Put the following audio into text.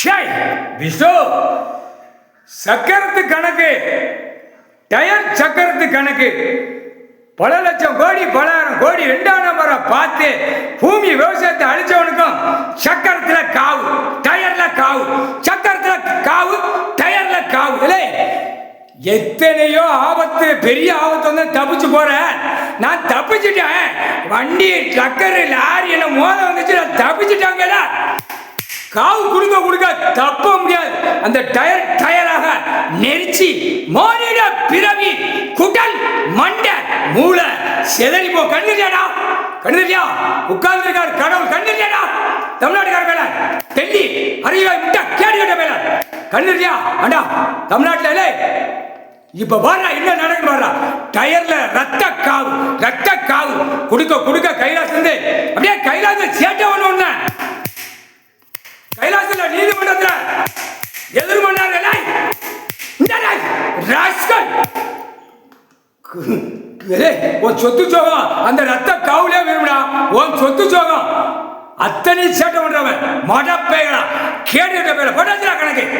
Shy Vishnu சக்கரத்து கணக்கு, tyre சக்கரத்து கணக்கு, பல லட்சம் கோடி பலாயிரம் கோடி 2ஆம் நம்பரை பார்த்து பூமி விவசாயத்தை அழிச்சவனுக்கும் சக்கரத்துல காவு, டயர்ல காவு, சக்கரத்துல காவு, டயர்ல காவு. இல்லை, எத்தனையோ ஆபத்து, பெரிய ஆபத்து வந்து தப்பிச்சு போறேன். நான் தப்பிச்சுட்டேன். வண்டி டக்கர் லாரி என்ன மோத வந்துச்சு, நான் தப்பிச்சுட்டாங்கல்ல. காவு கொடுக்க கொடுக்க தப்ப முடியாது. அந்த டயராக நெரிச்சி மோனிட பிறவி குடல் மண்டை மூளை செதறி போ. கண்டுறியாடா, கண்டுறியா? உட்கார்ந்து இருக்கார் கடவுள். கண்டுறியாடா? தமிழ்நாட்டுக்கார மேல டெல்லி அறிவாய் முட்டை கேடு கட்ட மேல கண்டுறியா? அண்டா தமிழ்நாட்டில் இல்லை. இப்ப பாரு என்ன நடக்கு பாரு. டயர்ல ரத்த காவு, ரத்த காவு கொடுக்க கொடுக்க கைலாஸ் இருந்து அப்படியே கைலாச சேட்டை ஒண்ணு கைலாசல நீதிமன்றத்தில் எதிர்மன்னார்கள். உன் சொத்து சோகம் அந்த ரத்த காவுலே விரும்புடா. உன் சொத்து சோகம் அத்தனை சேட்டை பண்றவன் மடப்பைகளா கேடு பேர போட்டாச்சுடா கணக்கு.